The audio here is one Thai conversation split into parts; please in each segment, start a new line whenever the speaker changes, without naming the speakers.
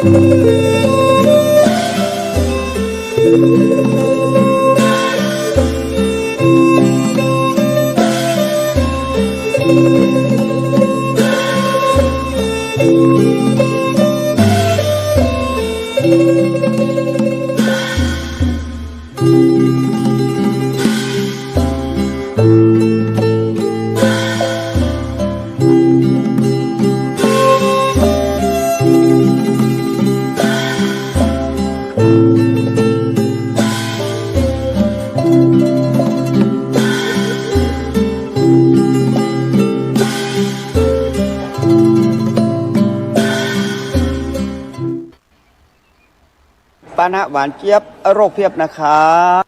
ปานะหวานเจี๊ยบโรคเพียบนะครับ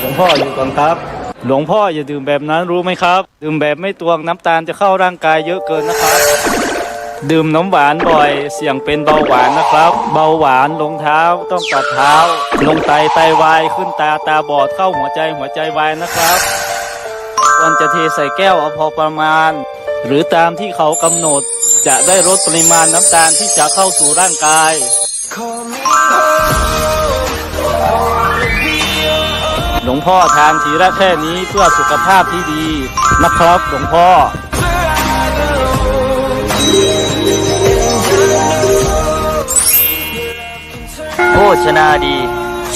หลวงพ่ออยู่ก่อนครับหลวงพ่ออย่าดื่มแบบนั้นรู้ไหมครับดื่มแบบไม่ตวงน้ำตาลจะเข้าร่างกายเยอะเกินนะครับดื่มน้ำหวานบ่อยเสี่ยงเป็นเบาหวานนะครับเบาหวานลงเท้าต้องตัดเท้าลงไตวายขึ้นตาบอดเข้าหัวใจวายนะครับควรจะเทใส่แก้วเอาพอประมาณหรือตามที่เขากำหนดจะได้ลดปริมาณน้ำตาลที่จะเข้าสู่ร่างกายหลวงพ่อทานทีละแค่นี้เพื่อสุขภาพที่ดีนะครับหลวงพ่อโภชนาดี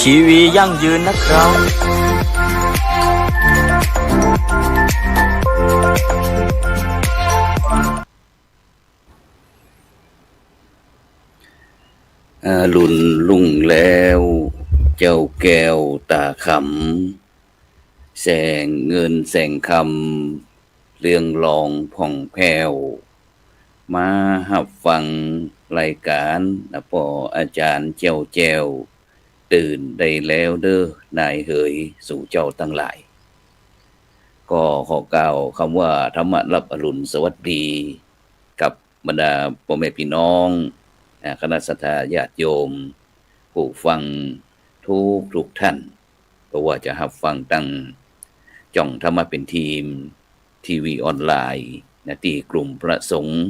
ชีวิตยั่งยืนนะครับ
ลุนลุ่งแล้วเจ้าแก้วตาขำแสงเงินแสงคำเรื่องรองผ่องแผ้วมาหับฟังรายการนะพ่ออาจารย์เจ้าแจวตื่นได้แล้วเด้อนายเหยสู่เจ้าทั้งหลายก็ขอกล่าวคำว่าธรรมะรับอรุณสวัสดีกับบรรดาพ่อแม่พี่น้องคณะสัตยาติโยมผู้ฟังทุกท่านเพราะว่าจะรับฟังตั้งจ่องธรรมะเป็นทีมทีวีออนไลน์ที่กลุ่มพระสงฆ์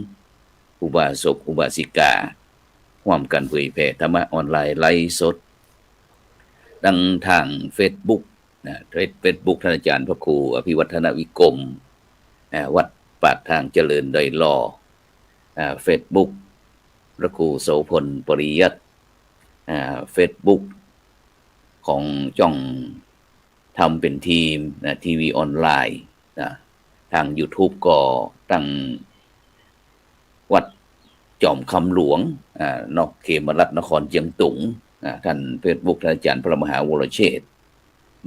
อุบาสกอุบาสิการ่วมกันเผยแผ่ธรรมะออนไลน์ไลฟ์สดดังทาง Facebook Facebook ท่านอาจารย์พระครูอภิวัฒนวิกรมวัดปากทางเจริญดอยลอFacebook พระครูโสพลปริยัติFacebook ของจ่องทำเป็นทีมทีวีออนไลน์ทาง YouTube ก็ตั้งวัดจอมคำหลวงนอกเขมรัฐนครเชียงตุงท่าน Facebook ท่านอาจารย์พระมหาวรเชษฐ์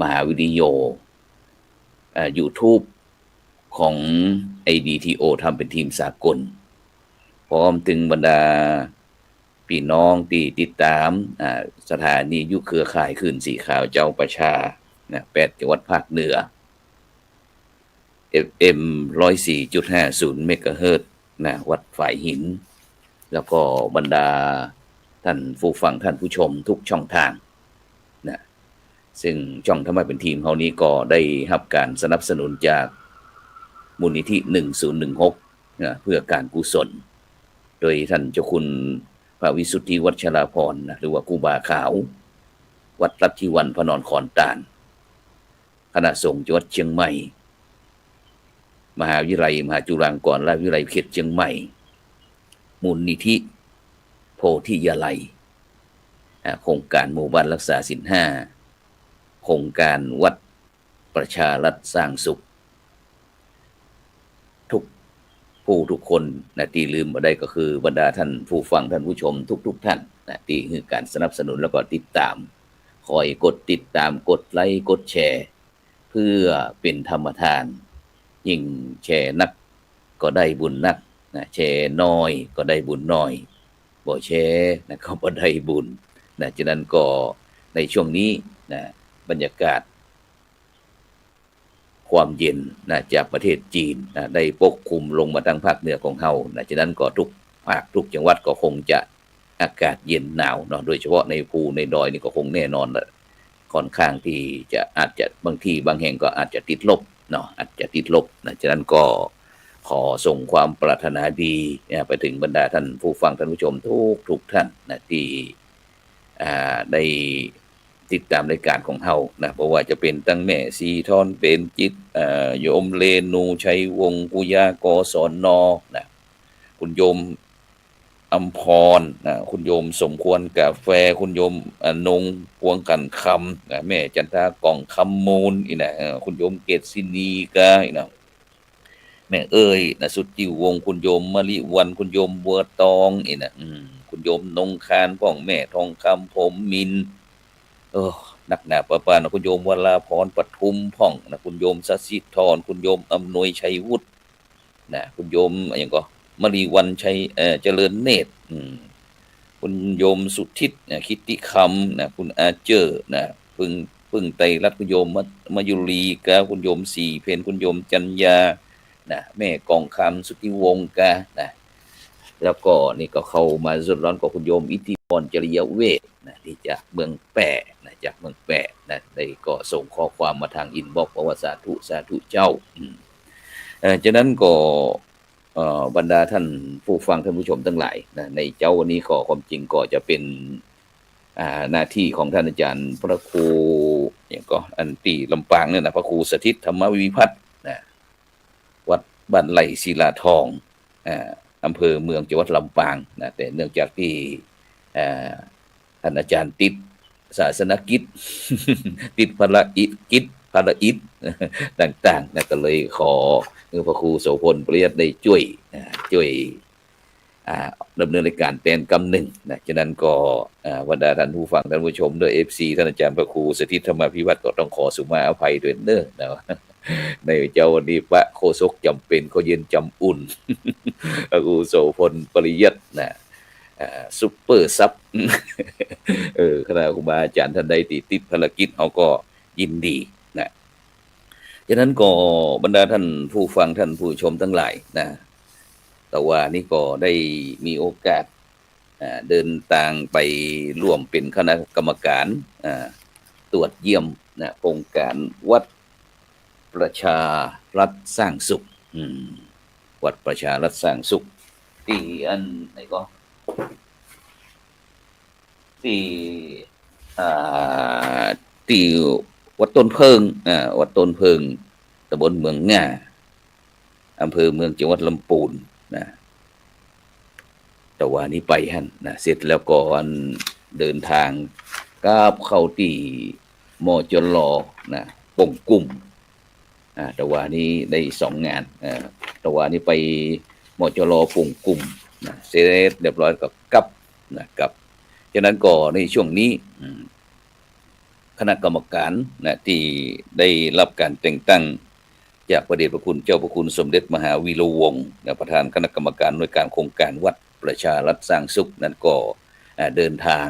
มหาวิทยโยYouTube ของ IDTO ทำเป็นทีมสากลพร้อมถึงบรรดาพี่น้องที่ติดตามสถานียุคเครือข่ายขึ้นสีขาวเจ้าประชา8จังหวัดภาคเหนือ FM 104.50 เมกะเฮิรตซ์วัดฝ่ายหินแล้วก็บรรดาท่านผู้ฟังท่านผู้ชมทุกช่องทางซึ่งช่องธรรมะเป็นทีมเฮานี้ก็ได้รับการสนับสนุนจากมูลนิธิ1016เพื่อการกุศลโดยท่านเจ้าคุณพระวิสุทธิวัชราภรณ์หรือว่าครูบาขาววัดลัทธิวันพระนอนขอนตาลคณะสงฆ์จังหวัดเชียงใหม่มหาวิทยาลัยมหาจุฬาลงกรณราชวิทยาลัยเขตเชียงใหม่มูลนิธิโพธิยาลัยโครงการหมู่บ้านรักษาศีล5โครงการวัดประชารัฐสร้างสุขทุกคนที่ลืมบ่ได้ก็คือบรรดาท่านผู้ฟังท่านผู้ชมทุกท่านที่คือการสนับสนุนแล้วก็ติดตามคอยกดติดตามกดไลค์กดแชร์เพื่อเป็นธรรมทานยิ่งแชร์นักก็ได้บุญนักแชร์น้อยก็ได้บุญน้อยบ่แชร์ก็บ่ได้บุญฉะนั้นก็ในช่วงนี้บรรยากาศความเย็นจากประเทศจีนได้ปกคลุมลงมาทางภาคเหนือของเฮาฉะนั้นก็ทุกภาคทุกจังหวัดก็คงจะอากาศเย็นหนาวโดยเฉพาะในภูในดอยนี่ก็คงแน่นอน ค่อนข้างที่จะอาจจะบางทีบางแห่งก็อาจจะติดลบเนาะอาจจะติดลบนะฉะนั้นก็ขอส่งความปรารถนาดีไปถึงบรรดาท่านผู้ฟังท่านผู้ชมทุกท่านนะที่ได้ติดตามรายการของเฮานะเพราะว่าจะเป็นตั้งแม่สีทอนเป็นจิตโยมเรนูชัยวงศ์กุยากศนนะคุณโยมอัมพรนะคุณโยมสมควรกาแฟคุณโยมอนงพวงกันคำนะแม่จันทากล่องคำมูลอีนะคุณโยมเกศศินีกาอีนะแม่เอ้ยนะสุดจิววงคุณโยมมะลิวันคุณโยมบัวตองอีนะคุณโยมนงคารพ่องแม่ทองคำผมมินนักหนาประปานะคุณโยมวราพรปทุมพ่องนะคุณโยมสัสิธรคุณโยมอำนวยชัยวุฒินะคุณโยมอย่างก็มณีวันชัยเจริญเนตรคุณโยมสุทิศนะคิตติคำนะคุณอาเจอร์นะพึ่งไตรรัตน์คุณโยมมายุรีกาคุณโยมสีเพนคุณโยมจัญญานะแม่กองคำสุทธิวงศ์กานะแล้วก็นี่ก็เข้ามาสุดร้อนกับคุณโยมอิทธิพรจริยเวทนะที่จากเมืองแปะนะจากเมืองแปะนะได้ก็ส่งข้อความมาทางอินบ็อกซ์ว่าสาธุเจ้าจากนั้นก็บรรดาท่านผู้ฟังท่านผู้ชมทั้งหลายนะในเจ้าวันนี้ก็ความจริงก็จะเป็นหน้าที่ของท่านอาจารย์พระครูอย่างก็อันตีลำปางเนี่ยนะพระครูสถิตธรรมวิพัฒน์นะวัดบ้านไร่ศิลาทองอำเภอเมืองจังหวัดลำปางนะแต่เนื่องจากที่ท่านอาจารย์ติดศาสนกิจ ติดภารกิจต่างๆนะก็เลยขอพระครูโสพลปริยัติได้ช่วยดำเนินรายการแทนกำหนึ่งนะฉะนั้นก็บรรดาท่านผู้ฟังท่านผู้ชมด้วย FC ท่านอาจารย์พระครูสถิตธรรมพิวัตรก็ต้องขอสุมาอภัยด้วยเด้อนะในเจ้าวันนี้พระโฆษกจำเป็นเขาเย็นจำอุ่น พระครูโสพลปริยัตินะซุปเปอร์ซับ คณะครูบาอาจารย์ท่านใดติดภารกิจเขาก็ยินดีนะฉะนั้นก็บรรดาท่านผู้ฟังท่านผู้ชมทั้งหลายนะแต่ว่านี่ก็ได้มีโอกาสเดินทางไปร่วมเป็นคณะกรรมการตรวจเยี่ยมนะโครงการวัดประชารัฐสร้างสุขวัดประชารัฐสร้างสุขที่อันไหนก็ที่วัดต้นเพิงวัดต้นเพิงตำบลเมืองง่าอำเภอเมืองจังหวัดลำพูนนะแต่ว่านี้ไปหั่นนะเสร็จแล้วก็อันเดินทางกลับเข้าที่มจลนะปงกุ้มแต่ว่านี้ได้2 งานแต่ว่านี้ไปมจลปงกุ้มนะเสร็จเรียบร้อยก็กลับนะครับฉะนั้นก็ในช่วงนี้คณะกรรมการนะที่ได้รับการแต่งตั้งจากพระเดชพระคุณเจ้าพระคุณสมเด็จมหาวีระวงศ์ประธานคณะกรรมการหน่วยการโครงการวัดประชารัฐสร้างสุขนั้นก็เดินทาง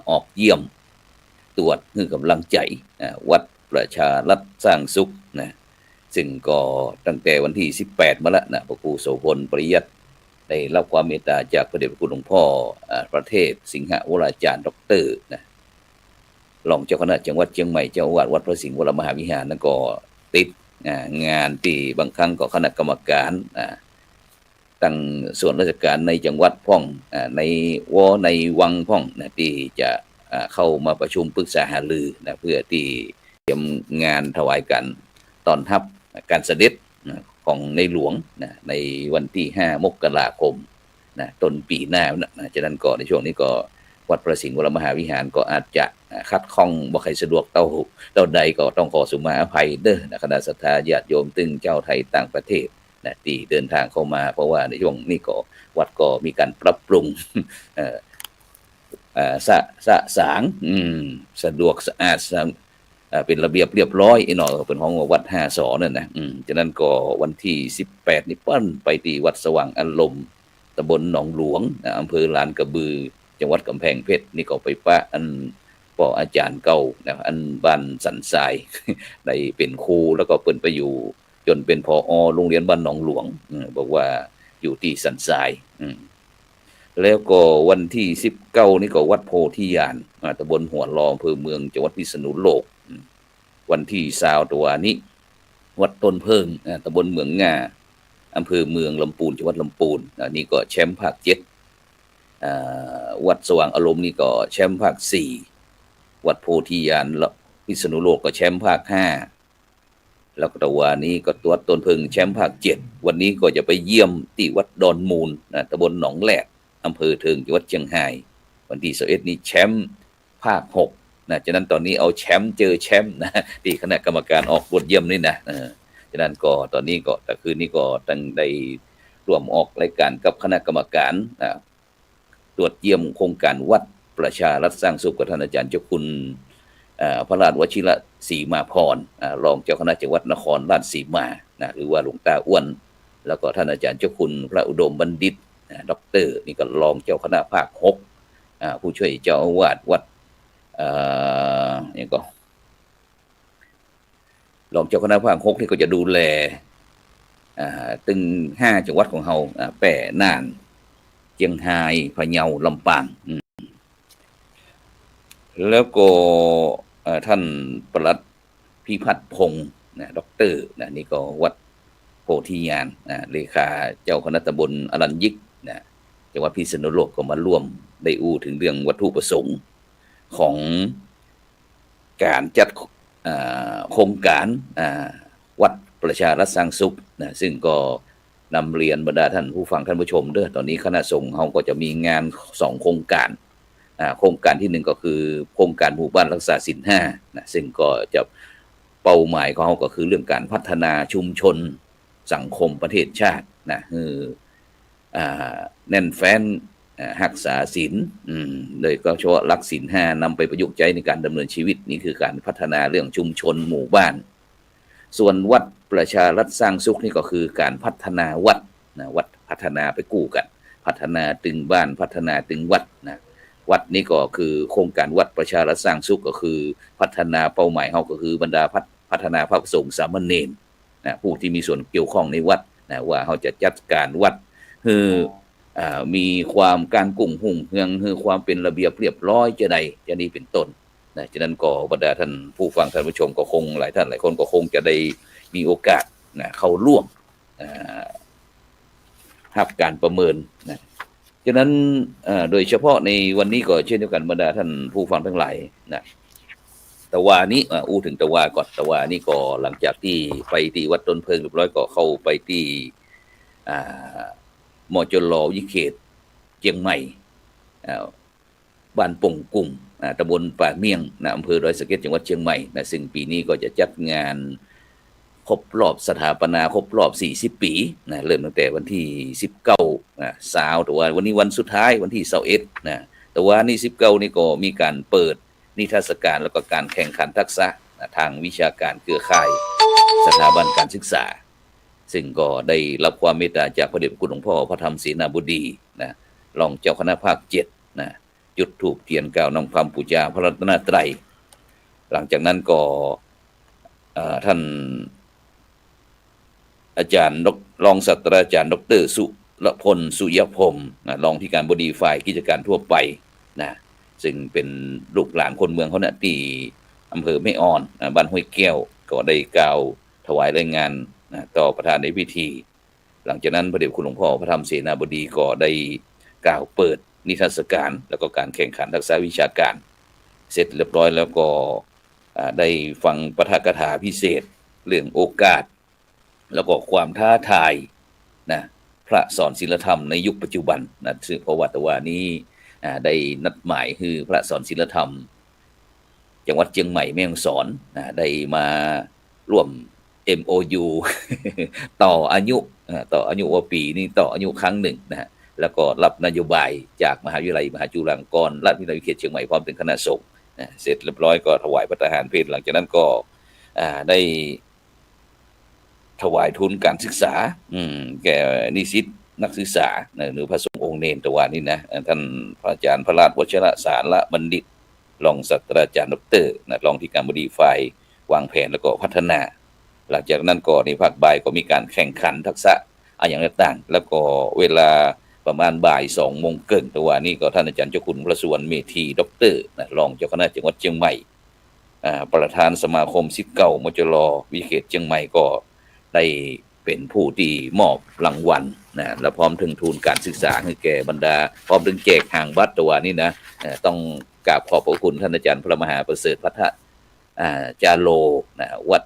ออกเยี่ยมตรวจให้กำลังใจวัดประชารัฐสร้างสุขนะซึ่งก็ตั้งแต่วันที่18มาแล้วนะพระครูโสพลปริยัติได้รับความเมตตาจากพระเดชพระคุณหลวงพ่อประเทศสิงหวราจารย์ดร.นะรองเจ้าคณะจังหวัดเชียงใหม่เจ้าอาวาสวัดพระสิงห์วรมหาวิหารนั้นก็ติดงานที่บางครั้งก็คณะกรรมการตั้งส่วนราชการในจังหวัดพ่องในวังพ่องนะที่จะเข้ามาประชุมปรึกษาหารือนะเพื่อที่เตรียมงานถวายกันตอนรับการเสด็จของในหลวงนะในวันที่5 มกราคมนะต้นปีหน้านะฉะนั้นก็ในช่วงนี้ก็วัดพระสิงห์วรมหาวิหารก็อาจจะคัดข้องบ่ค่อยสะดวกเท่าใดก็ต้องขอสุมาอภัยเด้อนะคณะศรัทธาญาติโยมตึงเจ้าไทยต่างประเทศนะที่เดินทางเข้ามาเพราะว่าในช่วงนี้ก็วัดก็มีการปรับปรุงสางสะดวกสะอาดเป็นระเบียบเรียบร้อยอีกหน่อยเป็นของวัด5 ศอนั่นนะฉะนั้นก็วันที่18นี่ปั้นไปที่วัดสว่างอารมณ์ตำบลหนองหลวงอำเภอลานกระบือจังหวัดกำแพงเพชรนี่ก็ไปปะอันพ่ออาจารย์เก่านะอันบ้านสันทราย ได้เป็นครูแล้วก็เปิ้นไปอยู่จนเป็นผอ.โรงเรียนบ้านหนองหลวงบอกว่าอยู่ที่สันทราย แล้วก็วันที่19นี่ก็วัดโพธิญาณตำบลหัวลออำเภอเมืองจังหวัดพิษณุโลกวันที่20ตัวนี้วัดต้นเพิงตำบลเมืองงาอำเภอเมืองลำพูนจังหวัดลำพูนนี่ก็แชมป์ภาค7วัดสว่างอารมณ์นี่ก็แชมป์ภาค4วัดโพธิญาณพิษณุโลกก็แชมป์ภาค5แล้วก็ตะวันนี้ก็ตัวต้นเพิงแชมป์ภาค7วันนี้ก็จะไปเยี่ยมที่วัดดอนมูลตำบลหนองแหลกอำเภอเทิงจังหวัดเชียงรายวันที่21นี้แชมป์ภาค6ฉะนั้นตอนนี้เอาแชมป์เจอแชมป์ที่คณะกรรมการออกตรวจเยี่ยมนี่ฉะนั้นก็ตอนนี้ก็แต่คืนนี้ก็ตั้งได้ร่วมออกรายการกับคณะกรรมการตรวจเยี่ยมโครงการวัดประชารัฐสร้างสุขกับท่านอาจารย์เจ้าคุณพระราชวชิระศรีมาพรรองเจ้าคณะจังหวัดนครราชสีมาหรือว่าหลวงตาอ้วนแล้วก็ท่านอาจารย์เจ้าคุณพระอุดมบัณฑิตด็อกเตอร์นี่ก็รองเจ้าคณะภาค6ผู้ช่วยเจ้าอาวาสวัดนี่ก็รองเจ้าคณะภาค6ที่ก็จะดูแลตึง5จังหวัดของเฮาแป่น่านเชียงรายพะเยาลำปางแล้วก็ท่านปลัดพิพัฒน์พงศ์ด็อกเตอร์นี่ก็วัดโพธิญาณเลขาเจ้าคณะตำบลอรัญยิกจังหวัดพิษณุโลกก็มาร่วมได้อู้ถึงเรื่องวัตถุประสงค์ของการจัดโครงการวัดประชารัฐสร้างสุขซึ่งก็นำเรียนบรรดาท่านผู้ฟังท่านผู้ชมตอนนี้คณะสงฆ์เขาก็จะมีงาน2โครงการโครงการที่1ก็คือโครงการหมู่บ้านรักษาศีล5ซึ่งก็จะเป้าหมายของเขาก็คือเรื่องการพัฒนาชุมชนสังคมประเทศชาติแน่นแฟ้นรักษาศีลโดยก็เฉพาะหลักศีล5นำไปประยุกต์ใช้ในการดำเนินชีวิตนี่คือการพัฒนาเรื่องชุมชนหมู่บ้านส่วนวัดประชารัฐสร้างสุขนี่ก็คือการพัฒนาวัดวัดพัฒนาไปกู้กันพัฒนาตึงบ้านพัฒนาตึงวัดวัดนี้ก็คือโครงการวัดประชารัฐสร้างสุขก็คือพัฒนาเป้าหมายเขาก็คือบรรดาพัฒนาพระสงฆ์สามเณรผู้ที่มีส่วนเกี่ยวข้องในวัดว่าเขาจะจัดการวัดคือมีความการกุ่งหุ่งเฮืองคือความเป็นระเบียบเรียบร้อยจะใดจะนี้เป็นต้นฉะนั้นก็บรรดาท่านผู้ฟังท่านผู้ชมก็คงหลายท่านหลายคนก็คงจะได้มีโอกาสเข้าร่วมรับการประเมินฉะนั้นโดยเฉพาะในวันนี้ก็เช่นเดียวกันบรรดาท่านผู้ฟังทั้งหลายตะวานี้อู้ถึงตะวาก่อนตะวานี่ก็หลังจากที่ไปที่วัดต้นเพิงเรียบร้อยก็เข้าไปที่มจล.วิเขตเชียงใหม่บ้านป่งกุ่มตำบลป่าเมี่ยงอำเภอดอยสะเก็ดจังหวัดเชียงใหม่ซึ่งปีนี้ก็จะจัดงานครบรอบสถาปนาครบรอบ40ปีเริ่มตั้งแต่วันที่19แต่ว่าวันนี้วันสุดท้ายวันที่21แต่ว่านี่19นี่ก็มีการเปิดนิทรรศการแล้วก็การแข่งขันทักษะทางวิชาการเครือข่ายสถาบันการศึกษาซึ่งก็ได้รับความเมตตาจากพระเดชพระคุณหลวงพ่อพระธรรมเสนาบดีรองเจ้าคณะภาค7จุดธูปเทียนกล่าวนำคำบูชาพระรัตนตรัยหลังจากนั้นก็ท่านอาจารย์รองศาสตราจารย์ดร.สุรพลสุยพรหมรองที่การบดีฝ่ายกิจการทั่วไปซึ่งเป็นลูกหลานคนเมืองเขาที่อำเภอแม่อ่อนบ้านห้วยแก้วก็ได้กล่าวถวายรายงานต่อประธานในพิธีหลังจากนั้นพระเดชพระคุณหลวงพ่อพระธรรมเสนาบดีก็ได้กล่าวเปิดนิทรรศการแล้วก็การแข่งขันทักษะวิชาการเสร็จเรียบร้อยแล้วก็ได้ฟังปาฐกถาพิเศษเรื่องโอกาสแล้วก็ความท้าทายพระสอนศีลธรรมในยุคปัจจุบันซึ่งเพราะว่าตัวนี้ได้นัดหมายคือพระสอนศีลธรรมจังหวัดเชียงใหม่แม่ฮ่องสอนได้มาร่วม MOU ต่ออายุว่าปีนี้ต่ออายุครั้งหนึ่งแล้วก็รับนโยบายจากมหาวิทยาลัยมหาจุฬาลงกรณราชวิทยาลัยเขตเชียงใหม่พร้อมถึงคณะสงฆ์เสร็จเรียบร้อยก็ถวายพระทหารเพลหลังจากนั้นก็ได้ถวายทุนการศึกษาแก่นิสิตนักศึกษาหรือพระสงฆ์องค์เนรตะวันนี้ท่านพระอาจารย์พระราชวชิระสารบัณฑิตรองศาสตราจารย์ดร.รองที่การบดีฝ่ายวางแผนแล้วก็พัฒนาหลังจากนั้นก็ในภาคบ่ายก็มีการแข่งขันทักษะอย่างต่างๆแล้วก็เวลา ประมาณบ่าย2 โมงเกินตัวนี้ก็ท่านอาจารย์เจ้าคุณพระสุวรรณเมธีด็อกเตอร์นะรองเจ้าคณะจังหวัดเชียงใหม่ประธานสมาคมศิษย์เก่ามจรวิเขตเชียงใหม่ก็ได้เป็นผู้ที่มอบรางวัลนะและพร้อมถึงทุนการศึกษาให้แก่บรรดาพร้อมถึงแจกห่างบัตรตัวนี้นะต้องกราบขอบพระคุณท่านอาจารย์พระมหาประเสริฐพัฒจาโลนะวัด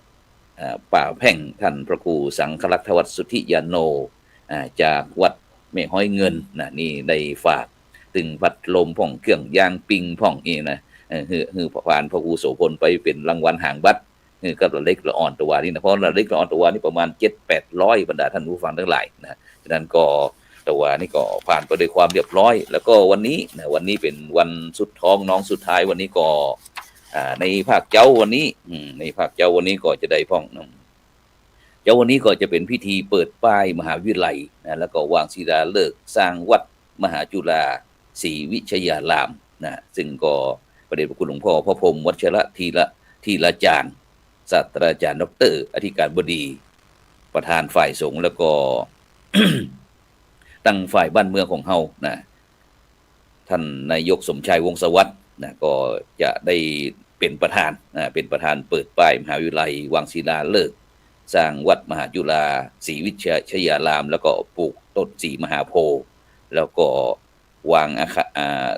ป่าแพ่งท่านพระครูสังฆลักษวัตรสุทธิยาโนจากวัดแม่ห้อยเงินนะนี่ได้ฝากตึงพัดลมพ่องเครื่องยางปิงพ่องนี่นะคือผ่านพระครูโสพลไปเป็นรางวัลห่างบัตรก็ระเล็กละอ่อนตัวนี้นะเพราะระเล็กละอ่อนตัวนี้ประมาณ700-800บรรดาท่านผู้ฟังทั้งหลายนะฉะนั้นก็ตัวนี่ก็ผ่านไปด้วยความเรียบร้อยแล้วก็วันนี้นะวันนี้เป็นวันสุดท้องน้องสุดท้ายวันนี้ก็ในภาคเจ้าวันนี้ในภาคเจ้าวันนี้ก็จะได้พ่องเจ้าวันนี้ก็จะเป็นพิธีเปิดป้ายมหาวิทยาลัยนะแล้วก็วางศิลาฤกษ์สร้างวัดมหาจุฬาศรีวิชยารามนะซึ่งก็ประเดชพระคุณหลวงพ่อพระพรหมวัชระทีละจารย์ศาสตราจารย์ดร.อธิการบดีประธานฝ่ายสงฆ์แล้วก็ ตั้งฝ่ายบ้านเมืองของเฮานะท่านนายกสมชายวงศ์สวัสดิ์นะก็จะได้เป็นประธานเปิดป้ายมหาวิทยาลัยวางศิลาฤกษ์สร้างวัดมหาจุฬาศรีวิชยารามแล้วก็ปลูกต้นศรีมหาโพธิ์แล้วก็วาง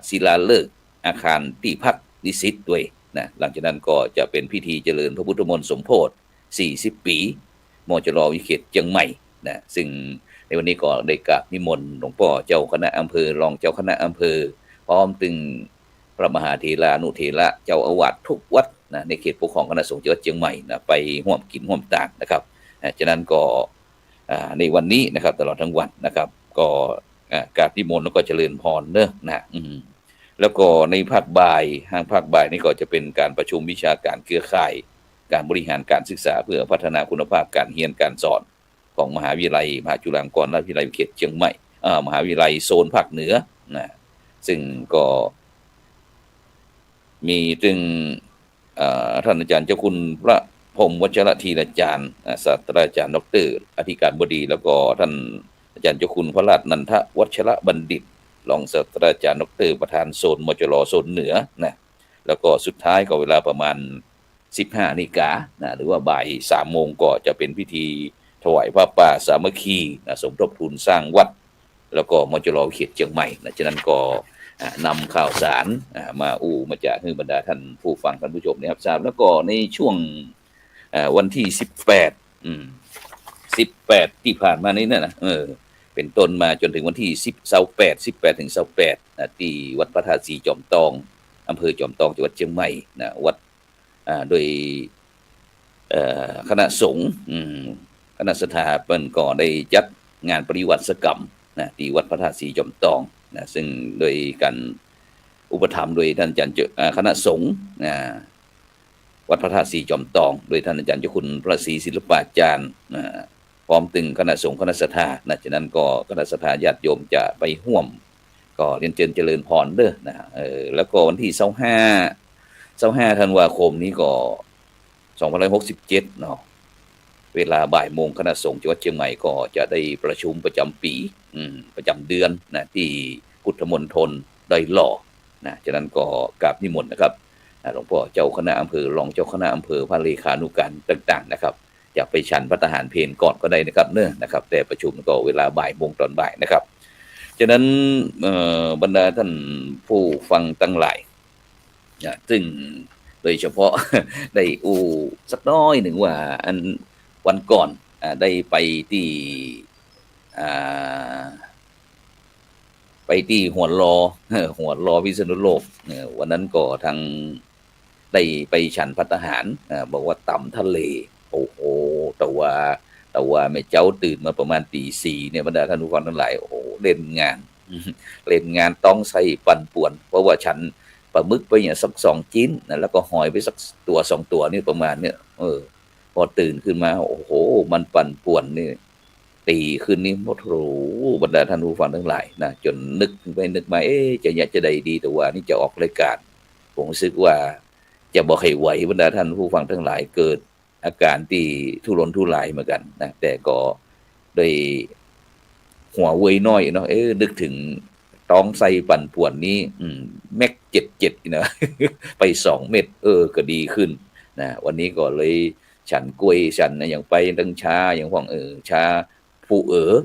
ศิลาฤกษ์อาคารที่พักนิสิตด้วยนะหลังจากนั้นก็จะเป็นพิธีเจริญพระพุทธมนต์สมโภช40 ปีมจรวิเขตเชียงใหม่นะซึ่งในวันนี้ก็ได้กราบนิมนต์หลวงพ่อเจ้าคณะอำเภอรองเจ้าคณะอำเภอพร้อมถึงพระมหาเถรานุเถระเจ้าอาวาสทุกวัดนะในเขตปกครองคณะสงฆ์จังหวัดเชียงใหม่นะไปร่วมกินร่วมต่างนะครับฉะนั้นก็ในวันนี้นะครับตลอดทั้งวันนะครับก็กราบนิมนต์แล้วก็เจริญพรเนอะนะแล้วก็ในภาคบ่ายนี่ก็จะเป็นการประชุมวิชาการเครือข่ายการบริหารการศึกษาเพื่อพัฒนาคุณภาพการเรียนการสอนของมหาวิทยาลัยมหาจุฬาลงกรณราชวิทยาลัยเขตเชียงใหม่มหาวิทยาลัยโซนภาคเหนือนะซึ่งก็มีถึงท่านอาจารย์เจ้าคุณพระพรหมวัชระธีรจารย์ศาสตราจารย์ดร.อธิการบดีแล้วก็ท่านอาจารย์เจ้าคุณพระราชนันทวัชระบัณฑิตรองศาสตราจารย์ดร.ประธานโซนมจรโซนเหนือนะแล้วก็สุดท้ายก็เวลาประมาณ15 นาฬิกานะหรือว่าบ่าย3 โมงก็จะเป็นพิธีถวายผ้าป่าสามัคคีนะสมทบทุนสร้างวัดแล้วก็มจรเขตเชียงใหม่นะฉะนั้นก็นำข่าวสารมามาจากให้บรรดาท่านผู้ฟังท่านผู้ชมนะครับทราบแล้วก็ในช่วงวันที่18ที่ผ่านมานี้นะเป็นต้นมาจนถึงวันที่18ถึง28นะที่วัดพระธาตุสีจอมทองอำเภอจอมทองจังหวัดเชียงใหม่นะวัดโดยคณะสงฆ์คณะสถาปนิกก็ได้จัดงานปริวัติกรรมนะที่วัดพระธาตุสีจอมทองนะซึ่งโดยการอุปถัมภ์โดยท่านอาจารย์คณะสงฆ์วัดพระธาตุสีจอมทองโดยท่านอาจารย์เจ้าคุณพระศรีศิลปาจารย์พร้อมถึงคณะสงฆ์คณะศรัทธานะฉะนั้นก็คณะศรัทธาญาติโยมจะไปร่วมก็เรียนเจริญพรเด้อนะแล้วก็วันที่25ธันวาคมนี้ก็2567เนาะเวลาบ่ายโมงคณะสงฆ์จังหวัดเชียงใหม่ก็จะได้ประชุมประจำปีประจำเดือนนะที่พุทธมณฑลดอยหล่อนะฉะนั้นก็กราบนิมนต์นะครับหลวงพ่อเจ้าคณะอำเภอรองเจ้าคณะอำเภอพระเลขานุการต่างๆนะครับอยากไปฉันพระทหารเพลก่อนก็ได้นะครับเนอะนะครับแต่ประชุมก็เวลาบ่ายโมงตอนบ่ายนะครับฉะนั้นบรรดาท่านผู้ฟังตั้งหลายซึ่งโดยเฉพาะได้สักน้อยหนึ่งว่าอันวันก่อนได้ไปที่หัวรอวิษณุโลกวันนั้นก็ทางได้ไปฉันภัตตาหารบอกว่าต่ำทะเลโอ้โหแต่ว่าแม่เจ้าตื่นมาประมาณตี 4เนี่ยบรรดาท่านผู้ฟังทั้งหลายโอ้โหเล่นงานต้องใส่ปั่นป่วนเพราะว่าฉันปลาหมึกไปเนี่ยสัก2 ชิ้นนะแล้วก็หอยไปสักตัว2 ตัวนี่ประมาณเนี่ยพอตื่นขึ้นมาโอ้โหมันปั่นป่วนนี่ตีคืนนี้โอ้โหบรรดาท่านผู้ฟังทั้งหลายนะจนนึกมาจะได้ดีแต่ว่านี่จะออกรายการผมรู้สึกว่าจะบ่ให้ไหวบรรดาท่านผู้ฟังทั้งหลายเกิดอาการที่ทุรนทุรายเหมือนกันนะแต่ก็โดย หัวเว่ยน้อยเนาะนึกถึงต้องใส่ปั่นป่วนนี้แม็ก77นะ ไป2 เม็ดก็ดีขึ้นนะวันนี้ก็เลยฉันกล้วยฉันนะอย่างไปตั้งชาอย่างพวกชาผู้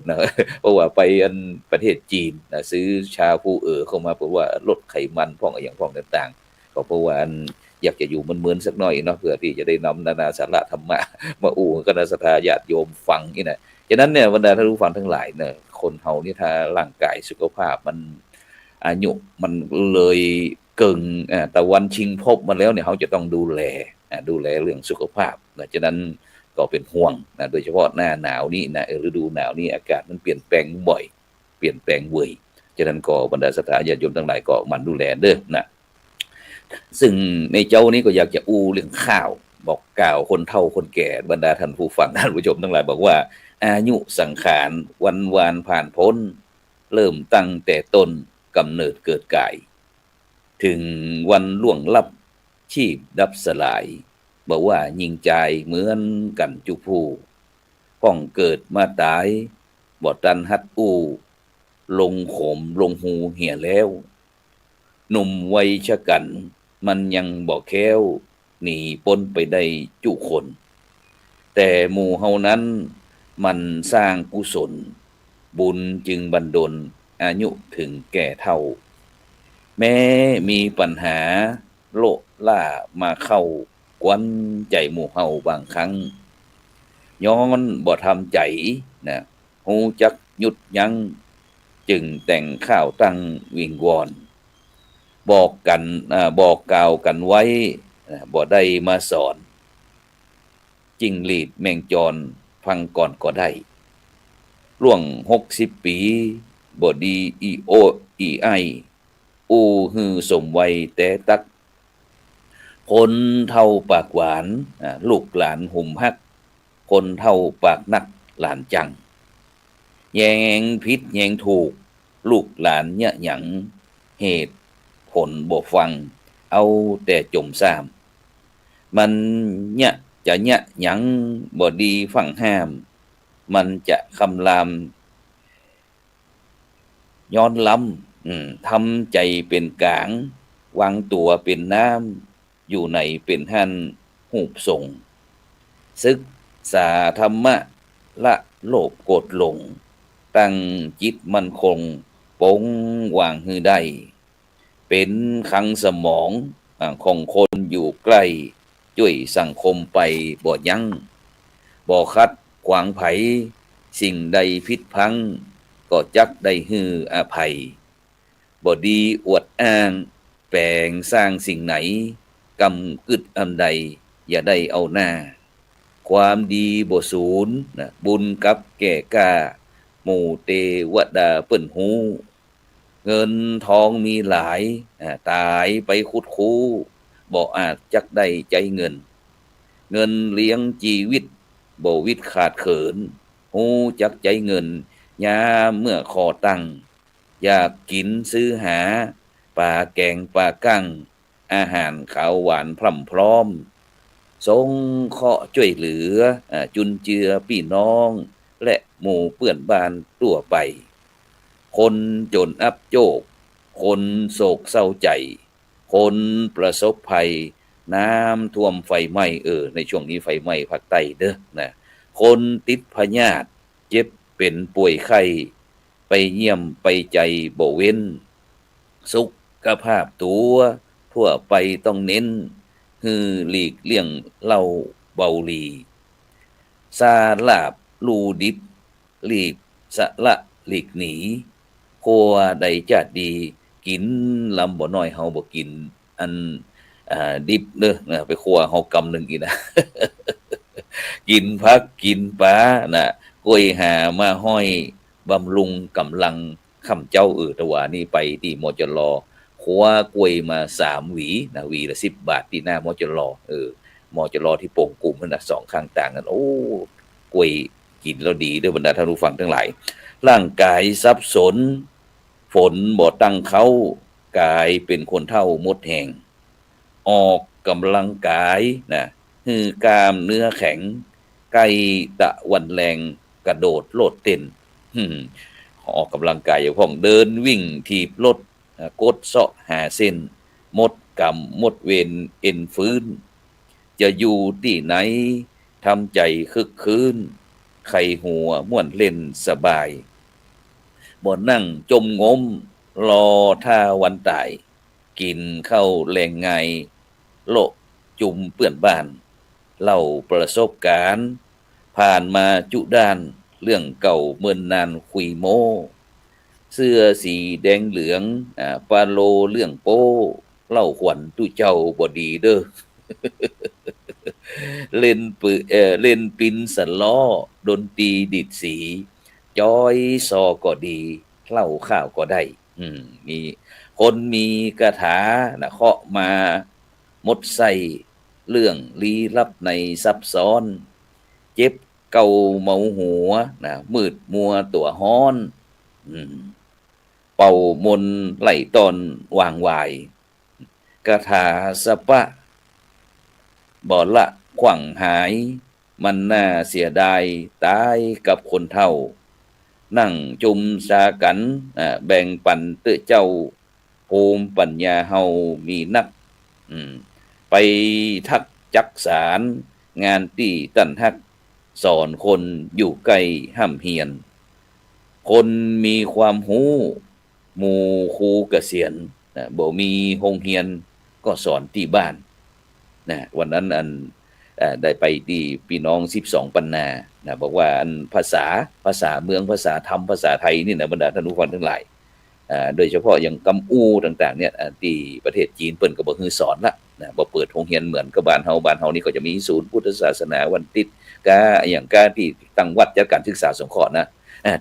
นะ เพราะว่าไปอันประเทศจีนนะซื้อชาผู้เข้ามาเพราะว่าลดไขมันพวกอย่างพวกต่างๆก็เพราะว่าอันอยากจะอยู่เหมือนๆสักหน่อยเนาะเพื่อที่จะได้นำนานาสาระธรรมะมาคณะสัตยาติโยมฟังนี่นะฉะนั้นเนี่ยบรรดาท่านผู้ฟังทั้งหลายเนี่ยคนเฮานี่ถ้าร่างกายสุขภาพมันอายุมันเลยเกิงตะวันชิงพบมาแล้วเนี่ยเขาจะต้องดูแลเรื่องสุขภาพนะฉะนั้นก็เป็นห่วงนะโดยเฉพาะหน้าหนาวนี่นะฤดูหนาวนี่อากาศมันเปลี่ยนแปลงบ่อยเปลี่ยนแปลงเว่ยฉะนั้นก็บรรดาศรัทธาญาติโยมทั้งหลายก็มันดูแลเด้อนะซึ่งในเจ้านี้ก็อยากจะเรื่องข้าวบอกกล่าวคนเฒ่าคนแก่บรรดาท่านผู้ฟังท่านผู้ชมทั้งหลายบอกว่าอายุสังขารวันวานผ่านพ้นเริ่มตั้งแต่ต้นกำเนิดเกิดกายถึงวันล่วงลับชีพดับสลายบอกว่ายิงใจเหมือนกันจุผู้ป้องเกิดมาตายบ่ตันฮัดลงโขมลงหูเหี่ยแล้วหนุ่มวัยชะกันมันยังบ่แค้วหนีพ้นไปได้จุคนแต่หมู่เฮานั้นมันสร้างกุศลบุญจึงบันดลอายุถึงแก่เฒ่าแม้มีปัญหาโลล่ามาเข้ากวนใจหมู่เฮาบางครั้งย้อนบ่ทำใจนะฮู้จักหยุดยั้งจึงแต่งข้าวตั้งวิงวอนบอกกล่าวกันไว้บ่ได้มาสอนจิ้งหรีดแมงจรฟังก่อนก็ได้ล่วง60 ปีบ่ดีไอฮือสมวัยแต่ตักคนเท่าปากหวานลูกหลานหุ่มฮักคนเท่าปากนักหลานจังแยงผิดแยงถูกลูกหลานเนี่ยหยังเหตุผลบ่ฟังเอาแต่จมซ้ำมันเนี่ยจะเนี่ยหยังบ่ดีฟังห้ามมันจะคำรามย้อนล้ำทำใจเป็นกลางวางตัวเป็นน้ำอยู่ในเป็นหั่นหูบส่งศึกษาธรรมะละโลภโกรธหลงตั้งจิตมั่นคงปงวางหือได้เป็นคลังสมองของคนอยู่ใกล้ช่วยสังคมไปบ่ยั้งบ่คัดขวางไผสิ่งใดผิดพังก็จักได้ฮืออภัยบ่ดีอวดอ้างแปลงสร้างสิ่งไหนกำกึดอันใดอย่าได้เอาหน้าความดีบ่สูญบุญกับแก่กล้าหมู่เทวดาเปิ้นฮู้เงินทองมีหลายตายไปคุดคูบ่อาจจักได้ใจเงินเลี้ยงชีวิตบ่วิตขาดเขินฮู้จักใจเงินยามเมื่อขอตั้งอยากกินซื้อหาปลาแกงปลากั้งอาหารข้าวหวานพร่ำพร้อมทรงเคราะห์ช่วยเหลือจุนเจือพี่น้องและหมู่เพื่อนบ้านทั่วไปคนจนอับโจกคนโศกเศร้าใจคนประสบภัยน้ำท่วมไฟไหม้ในช่วงนี้ไฟไหม้ภาคใต้เด้อนะคนติดพยาธิเจ็บเป็นป่วยไข้ไปเยี่ยมไปใจบ่เว้นสุขภาพตัวทั่วไปต้องเน้นฮือหลีกเลี่ยงเหล้าเบาหลีซาลาบลูดิบหลีกสะละหลีกหนีครัวใดจะดีกินลำบ่น้อยเฮาบ่กินอันดิบเด้อไปครัวเฮากำหนึ่งอีกนะ กินผักกินปลาน่ะกล้วยหามาห้อยบำรุงกำลังคำเจ้าตะวานี่ไปที่มจรคว้ากล้วยมา3 หวีนะหวีละ10 บาทที่หน้ามจรมจรที่โป่งกลุ่มนั่นน่ะ2ข้างต่างกันโอ้กล้วยกินแล้วดีเด้อบรรดาท่านผู้ฟังทั้งหลายร่างกายสับสนฝนบ่ตั้งเขากายเป็นคนเฒ่าหมดแห่งออกกำลังกายนะคือกล้ามเนื้อแข็งไกลตะวันแรงกระโดดโลดเต้น ออกกำลังกายอย่างพ้องเดินวิ่งถีบรถกดเสาะหาเส้นหมดกรรมหมดเวรเอ็นฟื้นจะอยู่ที่ไหนทำใจคึกคืนไข่หัวม่วนเล่นสบายบ่นั่งจมงมรอท่าวันตายกินข้าวแรงไงโลกจุ่มเปื่อนบ้านเล่าประสบการณ์ผ่านมาจุด้านเรื่องเก่าเมื่อนนานคุยโมเสื้อสีแดงเหลืองปาโลเรื่องโป้เล่าขวัญตุเจ้าบ่ดีเด้อ เล่นเล่นปินสันล้อดนตรีดิดสีจอยซอก็ดีเล่าข้าวก็ได้มีคนมีกระถานะเคาะมาหมดใส่เรื่องลี้ลับในซับซ้อนเจ็บเก่าเมาหัวนะมืดมัวตัวฮ้อนเป่ามนไหลตอนวางวายกระถาสปะบ่ละขวังหายมันน่าเสียดายตายกับคนเท่านั่งจุมสากันแบ่งปันเตื้อเจ้าภูมิปัญญาเฮามีนักไปทักจักสารงานที่ตั้นฮักสอนคนอยู่ใกล้ห้ำเฮียนคนมีความหูหมู่ครูเกษียณบ่มีโรงเรียนก็สอนที่บ้านวันนั้นได้ไปที่พี่น้อง12ปันนาบอกว่าภาษาเมืองภาษาธรรมภาษาไทยนี่นะบรรดาท่านผู้ฟังทั้งหลายโดยเฉพาะอย่างกำอูต่างๆเนี่ยที่ประเทศจีนเปิ้นก็บ่ฮือสอนละบ่เปิดโรงเรียนเหมือนกับบ้านเฮานี่ก็จะมีศูนย์พุทธศาสนาวันติดอย่างการที่ตั้งวัดจัดการศึกษาสงเคราะห์นะ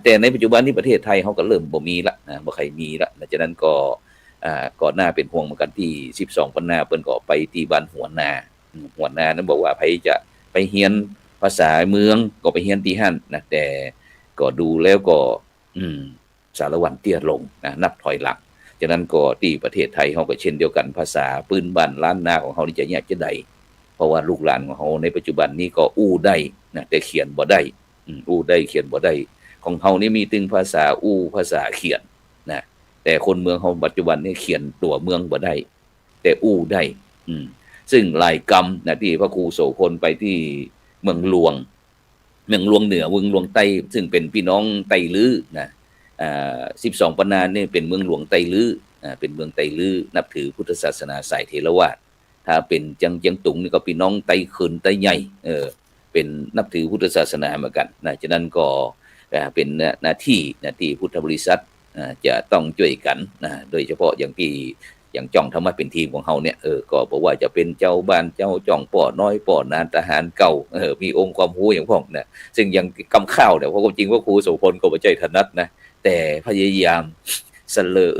แต่ในปัจจุบันนี้ประเทศไทยเฮาก็เริ่มบ่มีละบ่ใครมีละฉะนั้นก็น่าเป็นห่วงเหมือนกันที่12ปันนาเปิ้นก็ไปที่บ้านหัวนานั้นบอกว่าไผจะไปเรียนภาษาเมืองก็ไปเรียนที่หั่นนะแต่ก็ดูแล้วก็สารวันเตี้ยลงนับถอยหลังฉะนั้นก็ที่ประเทศไทยเฮาก็เช่นเดียวกันภาษาพื้นบ้านล้านนาของเฮานี่จะยากจะได้เพราะว่าลูกหลานของเฮาในปัจจุบันนี้ก็อู้ได้นะแต่เขียนบ่ได้อู้ได้เขียนบ่ได้ของเฮานี่มีถึงภาษาอู้ภาษาเขียนนะแต่คนเมืองเฮาปัจจุบันนี้เขียนตัวเมืองบ่ได้แต่อู้ได้ซึ่งหลายกรรมนะที่พระครูโสพลไปที่เมืองหลวงเหนือเมืองหลวงใต้ซึ่งเป็นพี่น้องไต้ลื้อนะ12ปันนาเนี่ยเป็นเมืองหลวงไต้ลื้อเป็นเมืองไต้ลื้อนับถือพุทธศาสนาสายเถรวาทถ้าเป็นจังตุงนี่ก็พี่น้องไต้เขินไต้ใหญ่เป็นนับถือพุทธศาสนาเหมือนกันนะฉะนั้นก็เป็นหน้าที่พุทธบริษัทจะต้องช่วยกันนะโดยเฉพาะอย่างจ่องธรรมะเป็นทีมของเฮาเนี่ยก็บอกว่าจะเป็นเจ้าบ้านเจ้าจ่องป่อน้อยป่อนานทหารเก่ามีองค์ความรู้อย่างพ้องนะซึ่งยังกำข้าวเนี่ยเพราะจริงว่าครูโสพลก็บ่ใจถนัดนะแต่พยายามเสลอ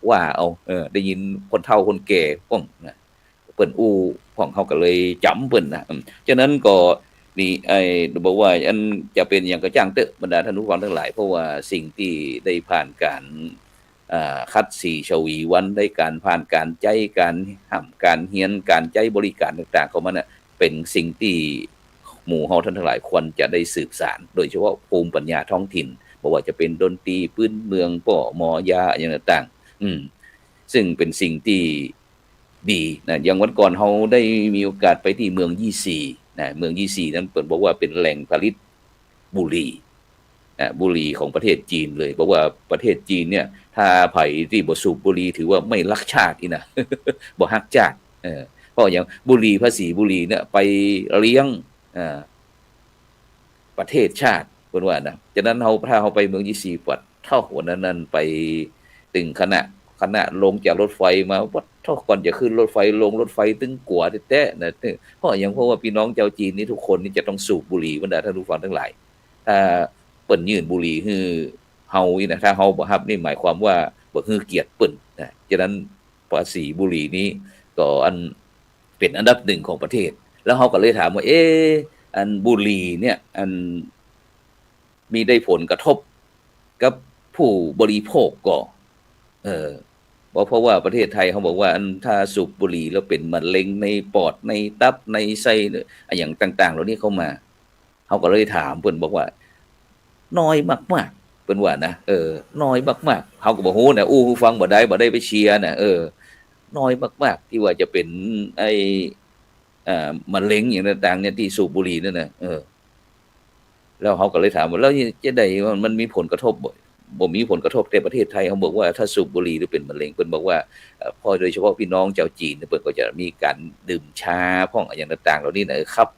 ว่าเอาได้ยินคนเฒ่าคนแก่พ้องนะเปิ้นอู้พ้องเฮาก็เลยจำเปิ้นนะฉะนั้นก็นี่บอกว่าอันจะเป็นอย่างกระจ่างเตอะบรรดาท่านผู้ฟังทั้งหลายเพราะว่าสิ่งที่ได้ผ่านการคัดสีชวีวันได้การผ่านการใจการห้ำการเฮียนการใจบริการต่างๆเข้ามาเนี่ยเป็นสิ่งที่หมู่เฮาท่านทั้งหลายควรจะได้สืบสานโดยเฉพาะภูมิปัญญาท้องถิ่นบ่ว่าจะเป็นดนตรีพื้นเมืองป้อหมอยาอย่างต่างๆซึ่งเป็นสิ่งที่ดีนะอย่างวันก่อนเฮาได้มีโอกาสไปที่เมืองยี่ซีนะเมืองยี่ซีนั้นเปิดบอกว่าเป็นแหล่งผลิตบุหรี่ของประเทศจีนเลยบอกว่าประเทศจีนเนี่ยถ้าไผที่บ่สูบบุหรี่ถือว่าไม่รักชาติอีนะ บ่ฮักชาติเพราะอย่างบุหรี่ภาษีบุหรี่เนี่ยไปเลี้ยงประเทศชาติเพิ่นว่านะฉะนั้นถ้าเฮาไปเมืองยี่ซีปัดเท่าวันนั้นไปตึงคณะลงจากรถไฟมาวัดเท่าก่อนจะขึ้นรถไฟลงรถไฟตึงกัวแท้ๆนะเพราะว่าพี่น้องชาวจีนนี่ทุกคนนี่จะต้องสูบบุหรี่บรรดาท่านผู้ฟังทั้งหลายถ้าเปิ้นยื่นบุหรี่ให้เฮาอีนะถ้าเฮาบ่รับนี่หมายความว่าบ่ฮือเกียรติเปิ้นนะฉะนั้นภาษีบุหรี่นี้ก็เป็นอันดับ1ของประเทศแล้วเฮาก็เลยถามว่าอันบุหรี่เนี่ยมีได้ผลกระทบกับผู้บริโภคก็เพราะว่าประเทศไทยเขาบอกว่าถ้าสูบบุหรี่แล้วเป็นมะเร็งในปอดในตับในไส้อย่างต่างๆเหล่านี้เข้ามาเขาก็เลยถามเพิ่นบอกว่าน้อยมาก เปิ้นว่านะน้อยมากๆเฮาก็บ่ฮู้นะอู้ฮู้ฟังบ่ได้ไปเชียร์นะน้อยมากๆที่ว่าจะเป็นไอ้มะเร็งอย่างต่างๆเนี่ยที่สูบบุหรี่นั่นน่ะแล้วเขาก็เลยถามว่าแล้วจะได้ว่ามันมีผลกระทบบ่มีผลกระทบแต่ประเทศไทยเขาบอกว่าถ้าสูบบุหรี่หรือเป็นมะเร็งเพิ่นบอกว่าพอโดยเฉพาะพี่น้องชาวจีนเนี่ยเพิ่นก็จะมีการดื่มชาพวกอย่างต่างๆเหล่านี้นะครับ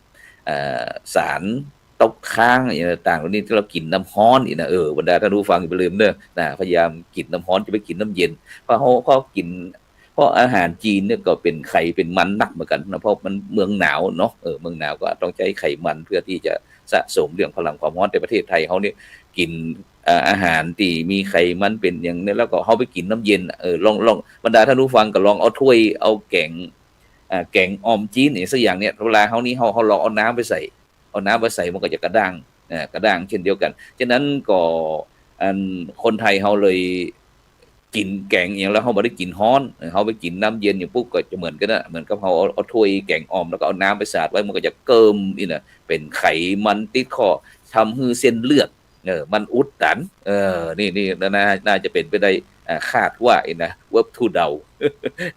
สารตกค้างอย่างต่างๆเหล่านี้ที่เรากินน้ำร้อนนี่นะบรรดาท่านผู้ฟังอย่าไปลืมเด้อนะพยายามกินน้ำร้อนจะไปกินน้ำเย็นเพราะกินเพราะอาหารจีนเนี่ยก็เป็นไขเป็นมันนักเหมือนกันนะเพราะมันเมืองหนาวเนาะเมืองหนาวก็ต้องใช้ไขมันเพื่อที่จะสะสมเรื่องพลังความร้อนในประเทศไทยเขาเนี่ยกินอาหารที่มีไขมันเป็นอย่างนี้แล้วก็เขาไปกินน้ำเย็นลองบรรดาท่านผู้ฟังก็ลองเอาถ้วยเอาแกงออมจีนอย่างสักอย่างเนี่ยเวลาเขานี่เขาลองเอาน้ำไปใส่มันก็จะกระด้างเช่นเดียวกันฉะนั้นก็คนไทยเขาเลยกินแกงอย่างแล้วเขาไม่ได้กินฮ้อนเขาไปกินน้ำเย็นอย่างปุ๊บก็จะเหมือนกันนะเหมือนกับเขาเอาถ้วยแกงออมแล้วก็เอาน้ำไปสาดไว้มันก็จะเกิมอีนะเป็นไขมันติดคอทำให้เส้นเลือดมันอุดตันนี่น่าจะเป็นไปได้คาดว่านะว่าทูเดา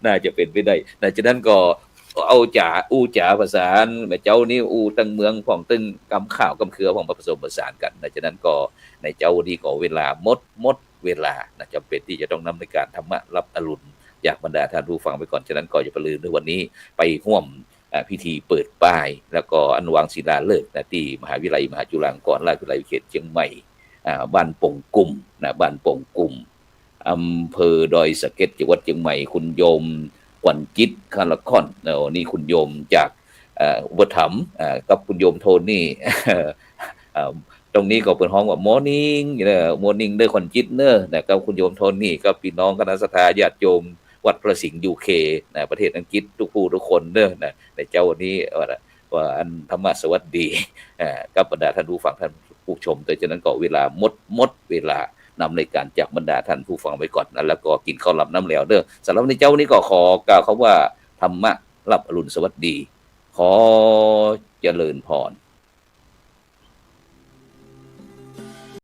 น่าจะเป็นไปได้ฉะนั้นก็เอาจ๋าภาษาแม่เจ้านี่ตั้งเมืองของตึงกำข้าวกำเคือของผสมผสานกันฉะนั้นก็ในเจ้านี่ก็เวลาหมดเวลานะจำเป็นที่จะต้องนำในการธรรมะรับอรุณอยากบรรดาท่านผู้ฟังไปก่อนฉะนั้นก็อย่าไปลืมในวันนี้ไปร่วมพิธีเปิดป้ายแล้วก็อนุวางศิลาฤกษ์ที่มหาวิทยาลัยมหาจุฬาลงกรณราชวิทยาลัยเขตเชียงใหม่บ้านปงกุมบ้านปงกุมอำเภอดอยสะเก็ดจังหวัดเชียงใหม่คุณโยมขวัญจิตคาราคอนนี่คุณโยมจากอุปถัมภ์กับคุณโยมโทนี่ ตรงนี้ก็เป็นห้องว่ามอร์นิ่งมอร์นิ่งเด้อขวัญจิตเนอะกับคุณโยมโทนี่กับพี่น้องคณะศรัทธาญาติโยมวัดพระสิงห์ UK ประเทศอังกฤษทุกผู้ทุกคนเด้อในเจ้าวันนี้ว่าอันธรรมะสวัสดีกับบรรดาท่านผู้ฟังท่านผู้ชมแต่ฉะนั้นก็เวลาหมดเวลานำรายการจากบรรดาท่านผู้ฟังไว้ก่อนนะแล้วก็กินข้าวหลับน้ำแล้วเด้อสำหรับในเจ้านี้ก็ขอกล่าวคำว่าธรรมะรับอรุณสวัสดีขอเจริญพร